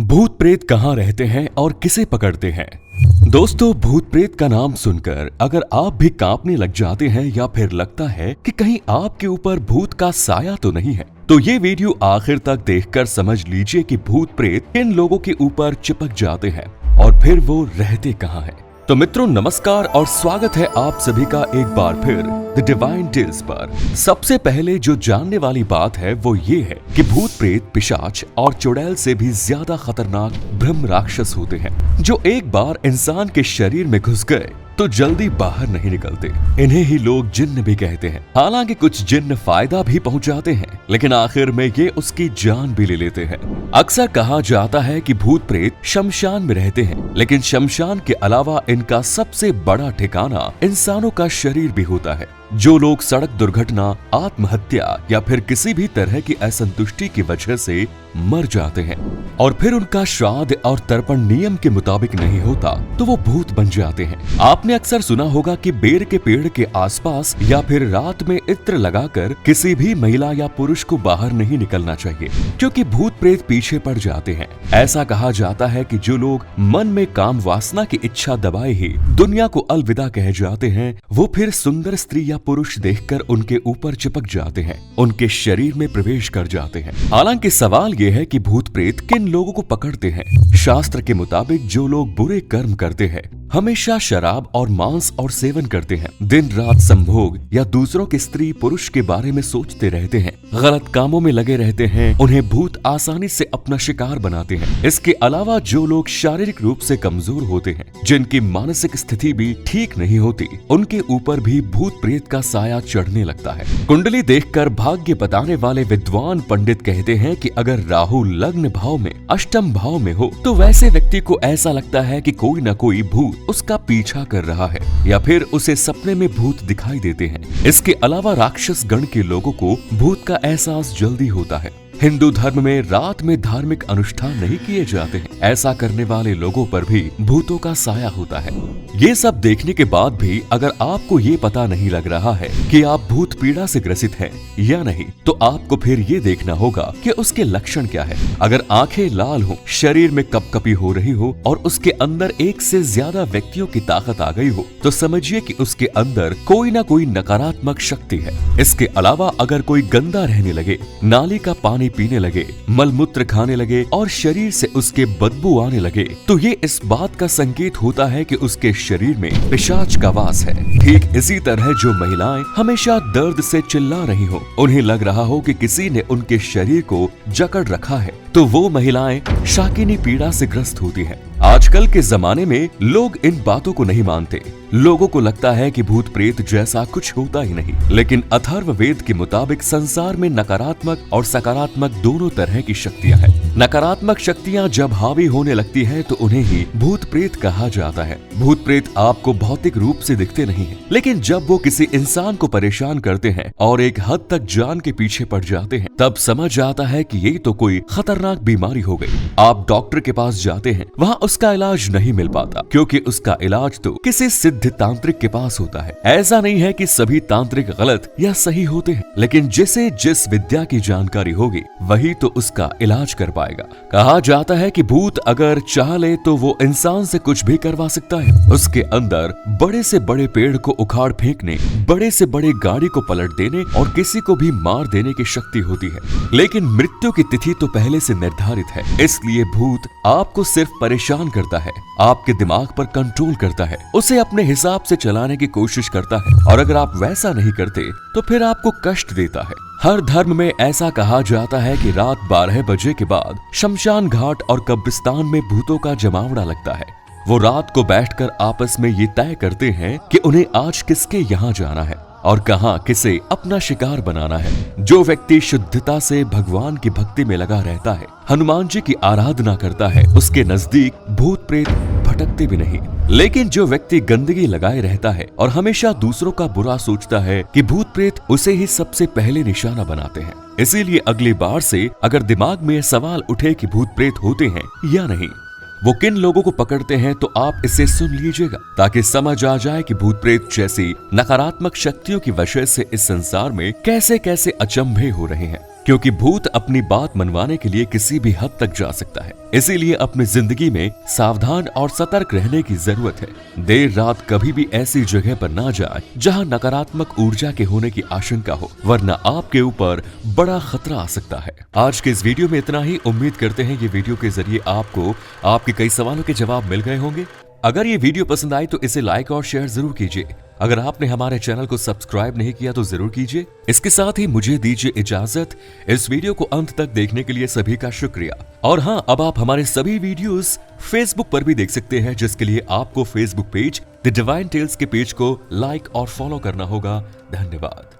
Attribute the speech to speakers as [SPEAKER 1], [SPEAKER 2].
[SPEAKER 1] भूत प्रेत कहाँ रहते हैं और किसे पकड़ते हैं। दोस्तों, भूत प्रेत का नाम सुनकर अगर आप भी कांपने लग जाते हैं या फिर लगता है कि कहीं आपके ऊपर भूत का साया तो नहीं है, तो ये वीडियो आखिर तक देखकर समझ लीजिए कि भूत प्रेत किन लोगों के ऊपर चिपक जाते हैं और फिर वो रहते कहाँ हैं। तो मित्रों, नमस्कार और स्वागत है आप सभी का एक बार फिर द डिवाइन टेल्स पर। सबसे पहले जो जानने वाली बात है वो ये है कि भूत प्रेत, पिशाच और चुड़ैल से भी ज्यादा खतरनाक ब्रह्म राक्षस होते हैं, जो एक बार इंसान के शरीर में घुस गए तो जल्दी बाहर नहीं निकलते। इन्हें ही लोग जिन्न भी कहते हैं। हालांकि कुछ जिन्न फायदा भी पहुंचाते हैं, लेकिन आखिर में ये उसकी जान भी ले लेते हैं। अक्सर कहा जाता है कि भूत प्रेत शमशान में रहते हैं, लेकिन शमशान के अलावा इनका सबसे बड़ा ठिकाना इंसानों का शरीर भी होता है। जो लोग सड़क दुर्घटना, आत्महत्या या फिर किसी भी तरह की असंतुष्टि की वजह से मर जाते हैं और फिर उनका श्राद्ध और तर्पण नियम के मुताबिक नहीं होता, तो वो भूत बन जाते हैं। आपने अक्सर सुना होगा कि बेर के पेड़ के आसपास या फिर रात में इत्र लगाकर किसी भी महिला या पुरुष को बाहर नहीं निकलना चाहिए, क्योंकि भूत प्रेत पीछे पड़ जाते हैं। ऐसा कहा जाता है कि जो लोग मन में काम वासना की इच्छा दबाए ही दुनिया को अलविदा कह जाते हैं, वो फिर सुंदर स्त्री या पुरुष देखकर उनके ऊपर चिपक जाते हैं, उनके शरीर में प्रवेश कर जाते हैं। हालांकि सवाल ये है कि भूत प्रेत किन लोगों को पकड़ते हैं। शास्त्र के मुताबिक जो लोग बुरे कर्म करते हैं, हमेशा शराब और मांस और सेवन करते हैं, दिन रात संभोग या दूसरों के स्त्री पुरुष के बारे में सोचते रहते हैं, गलत कामों में लगे रहते हैं, उन्हें भूत आसानी से अपना शिकार बनाते हैं। इसके अलावा जो लोग शारीरिक रूप से कमजोर होते हैं, जिनकी मानसिक स्थिति भी ठीक नहीं होती, उनके ऊपर भी भूत प्रेत का साया चढ़ने लगता है। कुंडली देखकर भाग्य बताने वाले विद्वान पंडित कहते हैं कि अगर राहु लग्न भाव में, अष्टम भाव में हो, तो वैसे व्यक्ति को ऐसा लगता है कि कोई न कोई भूत उसका पीछा कर रहा है या फिर उसे सपने में भूत दिखाई देते हैं। इसके अलावा राक्षस गण के लोगों को भूत का एहसास जल्दी होता है। हिंदू धर्म में रात में धार्मिक अनुष्ठान नहीं किए जाते हैं, ऐसा करने वाले लोगों पर भी भूतों का साया होता है। ये सब देखने के बाद भी अगर आपको ये पता नहीं लग रहा है कि आप भूत पीड़ा से ग्रसित हैं या नहीं, तो आपको फिर ये देखना होगा कि उसके लक्षण क्या है। अगर आंखें लाल हो, शरीर में कपकपी हो रही हो और उसके अंदर एक से ज्यादा व्यक्तियों की ताकत आ गई हो, तो समझिए कि उसके अंदर कोई ना कोई नकारात्मक शक्ति है। इसके अलावा अगर कोई गंदा रहने लगे, नाली का पानी पीने लगे, मलमूत्र खाने लगे और शरीर से उसके बदबू आने लगे, तो ये इस बात का संकेत होता है कि उसके शरीर में पिशाच का वास है। ठीक इसी तरह जो महिलाएं हमेशा दर्द से चिल्ला रही हो, उन्हें लग रहा हो कि किसी ने उनके शरीर को जकड़ रखा है, तो वो महिलाएं शाकिनी पीड़ा से ग्रस्त होती हैं। आजकल के जमाने में लोग इन बातों को नहीं मानते। लोगों को लगता है कि भूत प्रेत जैसा कुछ होता ही नहीं, लेकिन अथर्ववेद के मुताबिक संसार में नकारात्मक और सकारात्मक दोनों तरह की शक्तियां हैं। नकारात्मक शक्तियां जब हावी होने लगती है तो उन्हें ही भूत प्रेत कहा जाता है। भूत प्रेत आपको भौतिक रूप से दिखते नहीं है, लेकिन जब वो किसी इंसान को परेशान करते हैं और एक हद तक जान के पीछे पड़ जाते हैं, तब समझ आता है कि ये तो कोई खतरनाक बीमारी हो गई। आप डॉक्टर के पास जाते हैं, वहाँ उसका इलाज नहीं मिल पाता, क्योंकि उसका इलाज तो किसी सिद्ध तांत्रिक के पास होता है। ऐसा नहीं है कि सभी तांत्रिक गलत या सही होते हैं, लेकिन जिसे जिस विद्या की जानकारी होगी वही तो उसका इलाज कर पाएगा। कहा जाता है कि भूत अगर चाह ले तो वो इंसान से कुछ भी करवा सकता है। उसके अंदर बड़े से बड़े पेड़ को उखाड़ फेंकने, बड़े से बड़े गाड़ी को पलट देने और किसी को भी मार देने की शक्ति होती है, लेकिन मृत्यु की तिथि तो पहले से निर्धारित है। इसलिए भूत आपको सिर्फ परेशान करता है, आपके दिमाग पर कंट्रोल करता है, उसे अपने हिसाब से चलाने की कोशिश करता है, और अगर आप वैसा नहीं करते तो फिर आपको कष्ट देता है। हर धर्म में ऐसा कहा जाता है कि रात 12 बजे के बाद शमशान घाट और कब्रिस्तान में भूतों का जमावड़ा लगता है। वो रात को बैठकर आपस में ये तय करते हैं कि उन्हें आज किसके यहाँ जाना है और कहां किसे अपना शिकार बनाना है। जो व्यक्ति शुद्धता से भगवान की भक्ति में लगा रहता है, हनुमान जी की आराधना करता है, उसके नजदीक भूत प्रेत भटकते भी नहीं। लेकिन जो व्यक्ति गंदगी लगाए रहता है और हमेशा दूसरों का बुरा सोचता है, कि भूत प्रेत उसे ही सबसे पहले निशाना बनाते हैं। इसीलिए अगली बार से अगर दिमाग में सवाल उठे कि भूत प्रेत होते हैं या नहीं, वो किन लोगों को पकड़ते हैं, तो आप इसे सुन लीजिएगा, ताकि समझ आ जाए कि भूत प्रेत जैसी नकारात्मक शक्तियों की वजह से इस संसार में कैसे कैसे अचंभे हो रहे हैं। क्योंकि भूत अपनी बात मनवाने के लिए किसी भी हद तक जा सकता है। इसीलिए अपनी जिंदगी में सावधान और सतर्क रहने की जरूरत है। देर रात कभी भी ऐसी जगह पर ना जाए जहां नकारात्मक ऊर्जा के होने की आशंका हो, वरना आपके ऊपर बड़ा खतरा आ सकता है। आज के इस वीडियो में इतना ही। उम्मीद करते हैं ये वीडियो के जरिए आपको आपके कई सवालों के जवाब मिल गए होंगे। अगर ये वीडियो पसंद आई तो इसे लाइक और शेयर जरूर कीजिए। अगर आपने हमारे चैनल को सब्सक्राइब नहीं किया तो जरूर कीजिए। इसके साथ ही मुझे दीजिए इजाजत। इस वीडियो को अंत तक देखने के लिए सभी का शुक्रिया। और हाँ, अब आप हमारे सभी वीडियोस फेसबुक पर भी देख सकते हैं, जिसके लिए आपको Facebook page The Divine Tales के पेज को लाइक और फॉलो करना होगा। धन्यवाद।